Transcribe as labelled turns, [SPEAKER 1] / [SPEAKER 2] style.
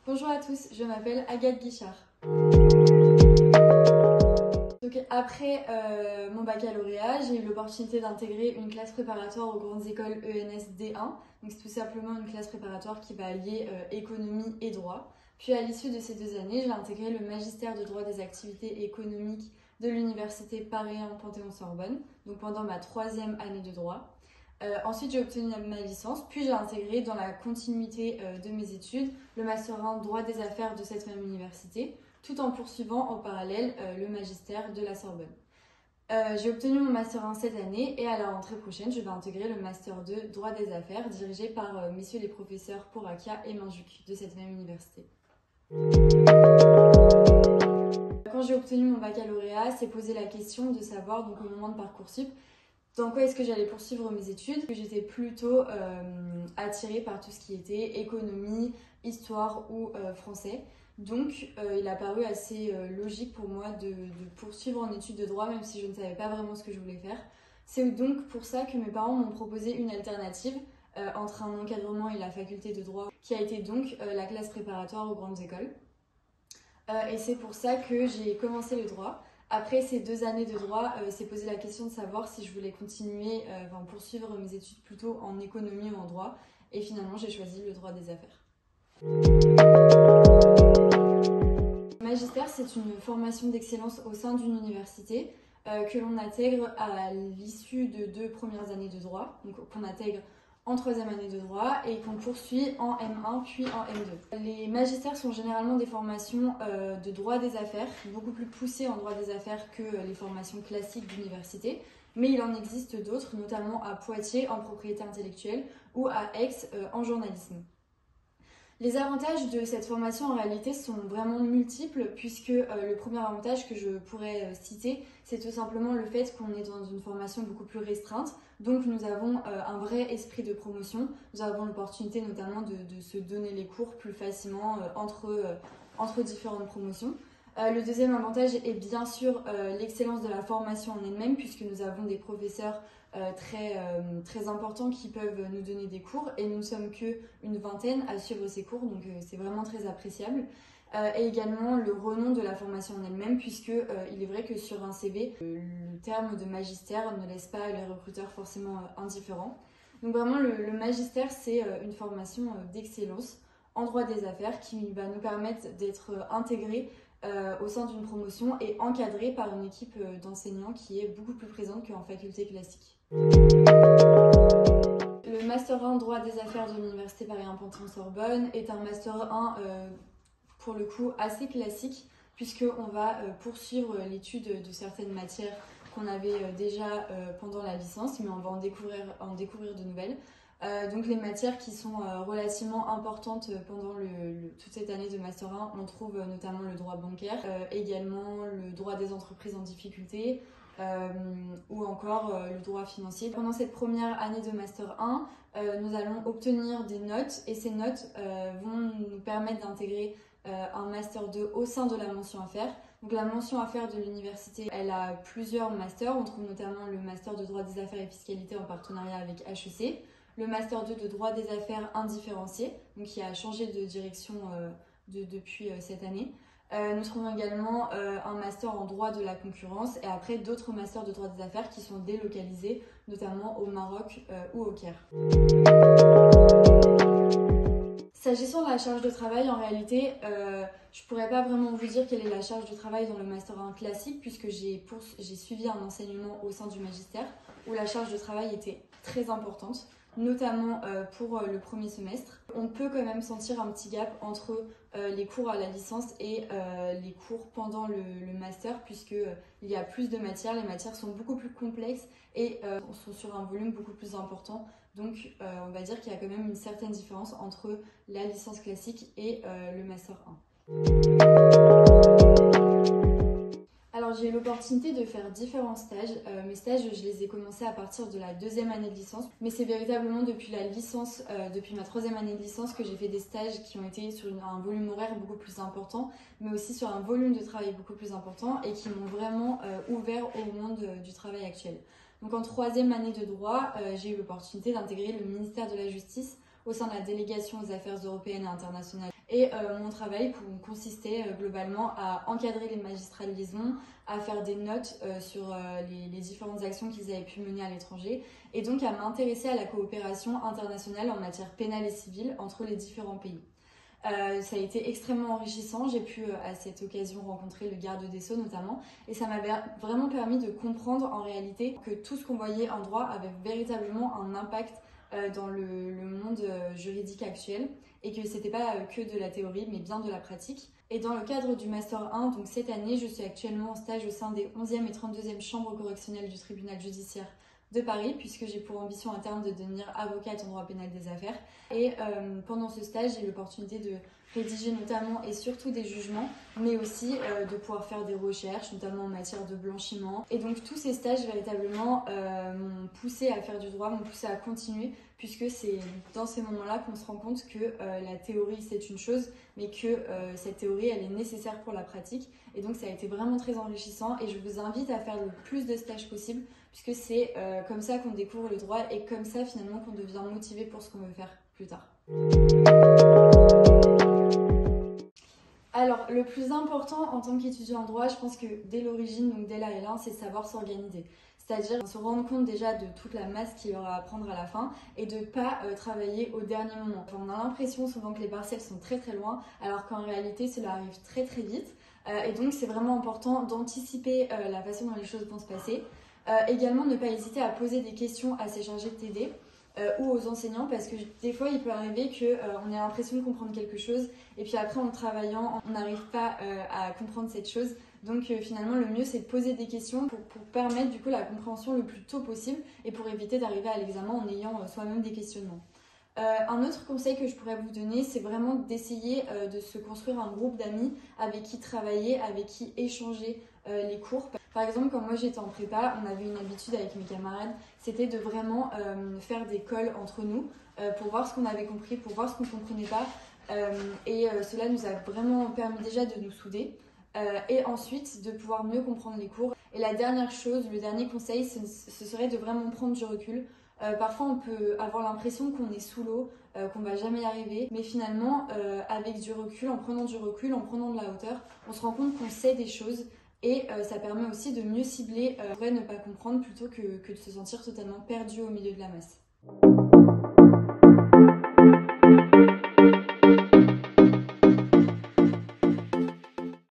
[SPEAKER 1] Bonjour à tous, je m'appelle Agathe Guichard. Donc après mon baccalauréat, j'ai eu l'opportunité d'intégrer une classe préparatoire aux grandes écoles ENS D1. Donc c'est tout simplement une classe préparatoire qui va allier économie et droit. Puis à l'issue de ces 2 années, j'ai intégré le magistère de droit des activités économiques de l'université Paris 1 Panthéon-Sorbonne, donc pendant ma 3e année de droit. Ensuite, j'ai obtenu ma licence, puis j'ai intégré dans la continuité de mes études le Master 1 droit des affaires de cette même université, tout en poursuivant en parallèle le magistère de la Sorbonne. J'ai obtenu mon Master 1 cette année et à la rentrée prochaine, je vais intégrer le Master 2 droit des affaires dirigé par messieurs les professeurs Porakia et Minjuc de cette même université. Quand j'ai obtenu mon baccalauréat, c'est posé la question de savoir, donc au moment de Parcoursup, dans quoi est-ce que j'allais poursuivre mes études. J'étais plutôt attirée par tout ce qui était économie, histoire ou français. Donc il a paru assez logique pour moi de poursuivre en études de droit, même si je ne savais pas vraiment ce que je voulais faire. C'est donc pour ça que mes parents m'ont proposé une alternative entre un encadrement et la faculté de droit, qui a été donc la classe préparatoire aux grandes écoles. Et c'est pour ça que j'ai commencé le droit. Après ces 2 années de droit, s'est posé la question de savoir si je voulais continuer, poursuivre mes études plutôt en économie ou en droit. Et finalement, j'ai choisi le droit des affaires. Le magistère, c'est une formation d'excellence au sein d'une université que l'on intègre à l'issue de 2 premières années de droit, donc qu'on intègre en 3e année de droit et qu'on poursuit en M1 puis en M2. Les magistères sont généralement des formations de droit des affaires, beaucoup plus poussées en droit des affaires que les formations classiques d'université, mais il en existe d'autres, notamment à Poitiers en propriété intellectuelle ou à Aix en journalisme. Les avantages de cette formation en réalité sont vraiment multiples puisque le premier avantage que je pourrais citer, c'est tout simplement le fait qu'on est dans une formation beaucoup plus restreinte. Donc nous avons un vrai esprit de promotion. Nous avons l'opportunité notamment de se donner les cours plus facilement entre différentes promotions. Le deuxième avantage est bien sûr l'excellence de la formation en elle-même puisque nous avons des professeurs très importants qui peuvent nous donner des cours et nous ne sommes qu'une vingtaine à suivre ces cours, donc c'est vraiment très appréciable. Et également le renom de la formation en elle-même puisque il est vrai que sur un CV, le terme de magistère ne laisse pas les recruteurs forcément indifférents. Donc vraiment le magistère c'est une formation d'excellence en droit des affaires qui va nous permettre d'être intégrés au sein d'une promotion et encadré par une équipe d'enseignants qui est beaucoup plus présente qu'en faculté classique. Le Master 1 droit des affaires de l'Université Paris 1 Panthéon-Sorbonne est un Master 1 pour le coup assez classique puisqu'on va poursuivre l'étude de certaines matières qu'on avait déjà pendant la licence, mais on va en découvrir de nouvelles. Donc les matières qui sont relativement importantes pendant toute cette année de Master 1, on trouve notamment le droit bancaire, également le droit des entreprises en difficulté ou encore le droit financier. Pendant cette première année de Master 1, nous allons obtenir des notes et ces notes vont nous permettre d'intégrer un Master 2 au sein de la mention affaires. Donc la mention affaires de l'université, elle a plusieurs masters. On trouve notamment le Master de droit des affaires et fiscalité en partenariat avec HEC. Le Master 2 de droit des affaires indifférencié, donc qui a changé de direction depuis cette année. Nous trouvons également un Master en droit de la concurrence et après d'autres Masters de droit des affaires qui sont délocalisés, notamment au Maroc ou au Caire. S'agissant de la charge de travail, en réalité, je ne pourrais pas vraiment vous dire quelle est la charge de travail dans le Master 1 classique puisque j'ai suivi un enseignement au sein du magistère où la charge de travail était très importante, notamment pour le premier semestre. On peut quand même sentir un petit gap entre les cours à la licence et les cours pendant le master puisqu'il y a plus de matières, les matières sont beaucoup plus complexes et sont sur un volume beaucoup plus important. Donc on va dire qu'il y a quand même une certaine différence entre la licence classique et le Master 1. Alors j'ai eu l'opportunité de faire différents stages. Mes stages, je les ai commencés à partir de la 2e année de licence. Mais c'est véritablement depuis la licence, depuis ma 3e année de licence que j'ai fait des stages qui ont été sur un volume horaire beaucoup plus important, mais aussi sur un volume de travail beaucoup plus important et qui m'ont vraiment ouvert au monde du travail actuel. Donc en 3e année de droit, j'ai eu l'opportunité d'intégrer le ministère de la Justice au sein de la délégation aux affaires européennes et internationales Et mon travail consistait globalement à encadrer les magistrats de liaison, à faire des notes sur les différentes actions qu'ils avaient pu mener à l'étranger et donc à m'intéresser à la coopération internationale en matière pénale et civile entre les différents pays. Ça a été extrêmement enrichissant, j'ai pu à cette occasion rencontrer le garde des Sceaux notamment et ça m'avait vraiment permis de comprendre en réalité que tout ce qu'on voyait en droit avait véritablement un impact dans le monde juridique actuel et que c'était pas que de la théorie mais bien de la pratique. Et dans le cadre du Master 1, donc cette année, je suis actuellement en stage au sein des 11e et 32e chambres correctionnelles du tribunal judiciaire de Paris, puisque j'ai pour ambition à terme de devenir avocate en droit pénal des affaires. Et pendant ce stage, j'ai eu l'opportunité de rédiger notamment et surtout des jugements, mais aussi de pouvoir faire des recherches, notamment en matière de blanchiment. Et donc tous ces stages véritablement m'ont poussé à faire du droit, m'ont poussé à continuer, puisque c'est dans ces moments-là qu'on se rend compte que la théorie c'est une chose, mais que cette théorie elle est nécessaire pour la pratique. Et donc ça a été vraiment très enrichissant et je vous invite à faire le plus de stages possible, puisque c'est comme ça qu'on découvre le droit et comme ça finalement qu'on devient motivé pour ce qu'on veut faire plus tard. Alors, le plus important en tant qu'étudiant en droit, je pense que dès l'origine, donc dès la L1, c'est de savoir s'organiser. C'est-à-dire se rendre compte déjà de toute la masse qu'il y aura à apprendre à la fin et de ne pas travailler au dernier moment. On a l'impression souvent que les partiels sont très très loin, alors qu'en réalité, cela arrive très très vite. Et donc, c'est vraiment important d'anticiper la façon dont les choses vont se passer. Également, ne pas hésiter à poser des questions à ses chargés de TD. Ou aux enseignants parce que des fois il peut arriver qu'on ait l'impression de comprendre quelque chose et puis après en travaillant on n'arrive pas à comprendre cette chose donc finalement le mieux c'est de poser des questions pour permettre du coup la compréhension le plus tôt possible et pour éviter d'arriver à l'examen en ayant soi-même des questionnements. Un autre conseil que je pourrais vous donner, c'est vraiment d'essayer de se construire un groupe d'amis avec qui travailler, avec qui échanger les cours. Par exemple, quand moi j'étais en prépa, on avait une habitude avec mes camarades, c'était de vraiment faire des calls entre nous pour voir ce qu'on avait compris, pour voir ce qu'on ne comprenait pas. Et cela nous a vraiment permis déjà de nous souder. Et ensuite de pouvoir mieux comprendre les cours. Et la dernière chose, le dernier conseil, ce serait de vraiment prendre du recul. Parfois on peut avoir l'impression qu'on est sous l'eau, qu'on va jamais y arriver, mais finalement avec du recul, en prenant du recul, en prenant de la hauteur, on se rend compte qu'on sait des choses et ça permet aussi de mieux cibler, ne pas comprendre plutôt que de se sentir totalement perdu au milieu de la masse.